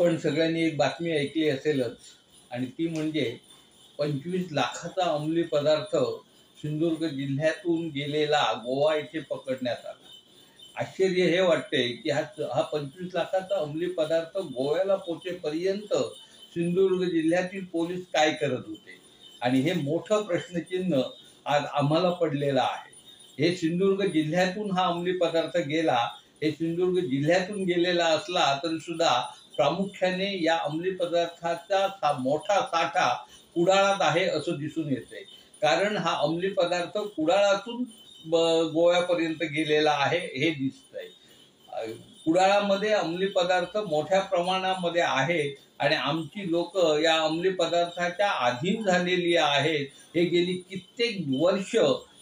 आपण सगळ्यांनी एक बातमी ऐकली असेलच आणि ती म्हणजे 25 लाखाचा अंमली पदार्थ सिंधुदुर्ग जिल्ह्यातून गेलेला गोवा येथे पकडण्यात आला. आश्चर्य हे वाटते की हा 25 लाखाचा अंमली पदार्थ गोव्याला पोहोचेपर्यंत सिंधुदुर्ग जिल्ह्यातील पोलीस काय करत होते, आणि हे मोठं प्रश्नचिन्ह आज आम्हाला पडलेलं आहे. हे सिंधुदुर्ग जिल्ह्यातून हा अंमली पदार्थ गेला, हे सिंधुदुर्ग जिल्ह्यातून गेलेला असला तरी सुद्धा प्रामुख्याने या अंमली पदार्थाचा मोठा साठा कुडाळात आहे असं दिसून येते. कारण हा अंमली पदार्थ कुडाळातून गोव्यापर्यंत गेलेला आहे हे दिसतंय. कुडाळामध्ये अंमली पदार्थ मोठ्या प्रमाणामध्ये आहे आणि आमची लोक या अंमली पदार्थाच्या अधीन झालेली आहेत. हे गेली कित्येक वर्ष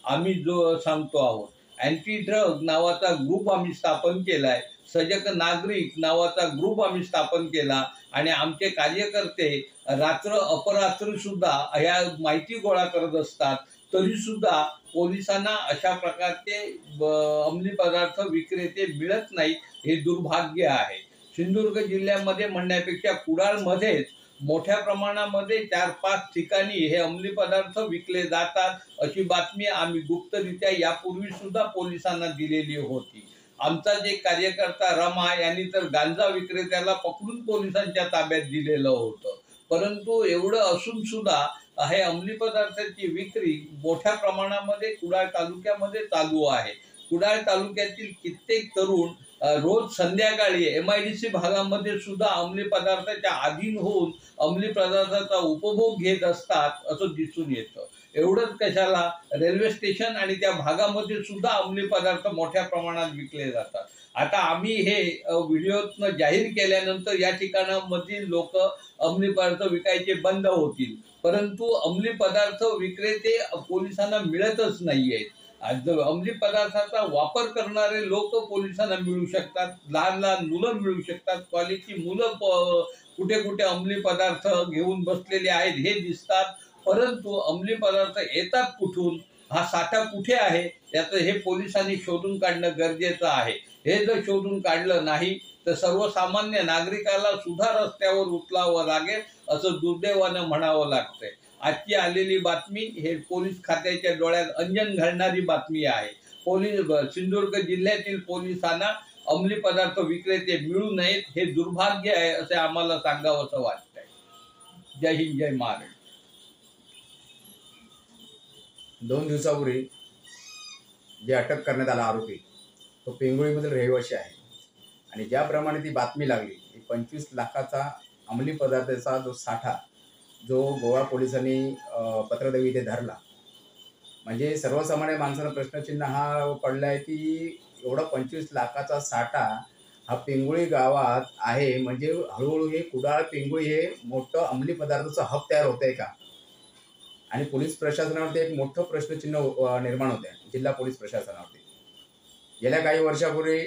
आम्ही जो सांगतो आहोत. अँटी ड्रग नावाचा ग्रुप आम्ही स्थापन केलाय, सजग नागरिक नावाचा ग्रुप आम्ही स्थापन केला आणि आमचे कार्यकर्ते रात्र अपरात्र सुद्धा ह्या माहिती गोळा करत असतात. तरी सुद्धा पोलिसांना अशा प्रकारचे अंमली पदार्थ विक्रेते मिळत नाही. हे दुर्भाग्य आहे. सिंधुदुर्ग जिल्ह्यामध्ये म्हणण्यापेक्षा कुडाळमध्येच मोठ्या प्रमाणामध्ये 4-5 ठिकाणी हे अंमली पदार्थ विकले जातात अशी बातमी आम्ही गुप्तरित्या यापूर्वी सुद्धा पोलिसांना दिलेली होती. आमचाच एक कार्यकर्ता रमा यांनी तर गांजा विक्रेत्याला पकडून पोलिसांच्या ताब्यात दिलेलं होतं. परंतु एवढं असून सुद्धा हे अंमली पदार्थाची विक्री मोठ्या प्रमाणामध्ये कुडाळ तालुक्यामध्ये चालू आहे. कुडाळ तालुक्यातील कित्येक तरुण रोज संध्याकाळी MIDC भागामध्ये सुद्धा अंमली पदार्थाच्या अधीन होऊन अंमली पदार्थाचा उपभोग घेत असतात असं दिसून येतं. एवढंच कशाला, रेल्वे स्टेशन आणि त्या भागामध्ये सुद्धा अंमली पदार्थ मोठ्या प्रमाणात विकले जातात. आता आम्ही हे व्हिडिओतनं जाहीर केल्यानंतर या ठिकाणामधील लोक अंमली पदार्थ विकायचे बंद होतील, परंतु अंमली पदार्थ विक्रेते पोलिसांना मिळतच नाहीये. अंमली पदार्थाचा वापर करणारे लोक पोलिसांना मिळू शकतात, लहान लहान मुलं मिळू शकतात, कॉलेजची मुलं कुठे कुठे अंमली पदार्थ घेऊन बसलेले आहेत हे दिसतात. परंतु अंमली पदार्थ येतात कुठून, हा साठा कुठे आहे, याचं हे पोलिसांनी शोधून काढणं गरजेचं आहे. हे जर शोधून काढलं नाही तर सर्वसामान्य नागरिकाला सुद्धा रस्त्यावर उतरावं लागेल असं दुर्दैवानं म्हणावं लागतंय. आजची आलेली बातमी हे पोलीस खात्याच्या डोळ्यात अंजन घालणारी बातमी आहे. सिंधुदुर्ग जिल्ह्यातील पोलिसांना अंमली पदार्थ विक्रेते मिळू नयेत हे दुर्भाग्य आहे असे आम्हाला सांगावंसं वाटतंय. जय हिंद, जय महाराष्ट्र. 2 दिवसापूर्वी जे अटक करण्यात आला आरोपी तो पिंगुळीमधील रहिवासी आहे आणि ज्याप्रमाणे ती बातमी लागली 25 लाखाचा अंमली पदार्थाचा जो साठा जो गोवा पोलिसांनी पत्रदेवी इथे धरला, म्हणजे सर्वसामान्य माणसाला प्रश्नचिन्ह हा पडला आहे की एवढा 25 लाखाचा साठा हा पिंगुळी गावात आहे, म्हणजे हळूहळू हे कुडाळ पिंगुळी हे मोठं अंमली पदार्थाचं हब तयार होत आहे का? आणि पोलीस प्रशासनावरती एक मोठं प्रश्नचिन्ह निर्माण होते, जिल्हा पोलीस प्रशासनावरती. गेल्या काही वर्षापूर्वी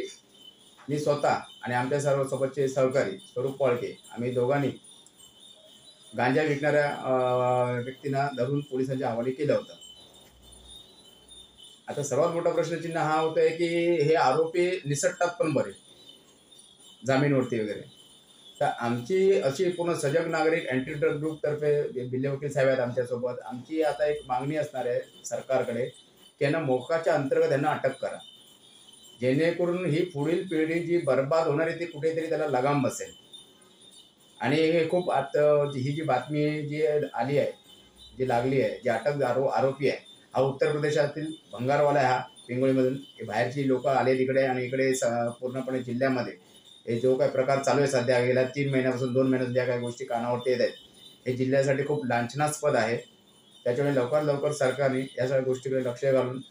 मी स्वतः आणि आमच्या सर्वसोबतचे सहकारी स्वरूप पळके आम्ही दोघांनी गांजा विकणाऱ्या व्यक्तींना धरून पोलिसांच्या हवाली केलं होतं. आता सर्वात मोठा प्रश्नचिन्ह हा होतोय की हे आरोपी निसटतात पण बरे जामीनवरती वगैरे. तर आमची अशी पूर्ण सजग नागरिक अँटी ड्रग ग्रुप तर्फे बिल्ले वकील साहेब आहेत आमच्यासोबत. आमची आता एक मागणी असणार आहे सरकारकडे की यांना मोक्काच्या अंतर्गत यांना अटक करा, जेणेकरून ही पुढील पिढी जी बर्बाद होणार आहे ती कुठेतरी त्याला लगाम बसेल. आणि हे खूप ही जी बातमी जी आली आहे, जी लागली आहे, जी अटक आरोपी आहे हा उत्तर प्रदेशातील भंगारवाला आहे. हा पिंगुळीमधून बाहेरची लोक आले तिकडे आणि इकडे पूर्णपणे जिल्ह्यामध्ये हे जो काही प्रकार चालू आहे सध्या गेल्या 3 महिन्यापासून 2 महिन्यात ज्या काही गोष्टी कानावरती येत आहेत हे जिल्ह्यासाठी खूप लांछनास्पद आहे. त्याच्यामुळे लवकर सरकारने या सगळ्या गोष्टीकडे लक्ष घालून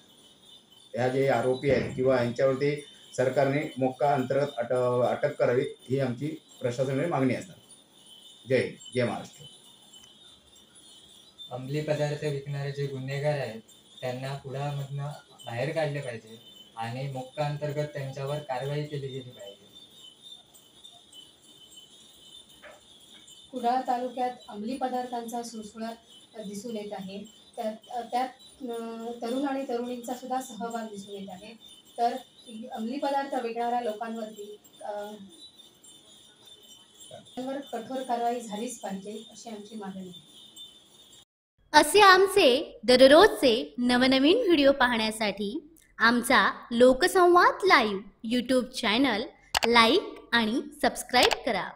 ह्या जे आरोपी आहेत किंवा यांच्यावरती सरकारने मोक्का अंतर्गत अटक करावी ही आमची प्रशासनाची मागणी असणार. जय हिंद, जय महाराष्ट्र. अंमली पदार्थ विकणारे जे गुन्हेगार आहेत त्यांना कुडाळमधनं बाहेर काढले पाहिजे आणि मोक्का अंतर्गत त्यांच्यावर कारवाई केली गेली पाहिजे. कुडाळ तालुक्यात अंमली पदार्थांचा सुळसुळाट दिसून येत आहे. त्यात तरुण आणि तरुणींचा सुद्धा सहभाग दिसून येत आहे. तर अंमली पदार्थ विकणाऱ्या लोकांवरती नमस्कार. त्यावर कठोर कारवाई झालीच पाहिजे अशी आमची मागणी आहे. असे आमचे दररोजचे नवनवीन व्हिडिओ पाहण्यासाठी आमचा लोकसंवाद लाईव्ह यूट्यूब चॅनल लाईक आणि सबस्क्राईब करा.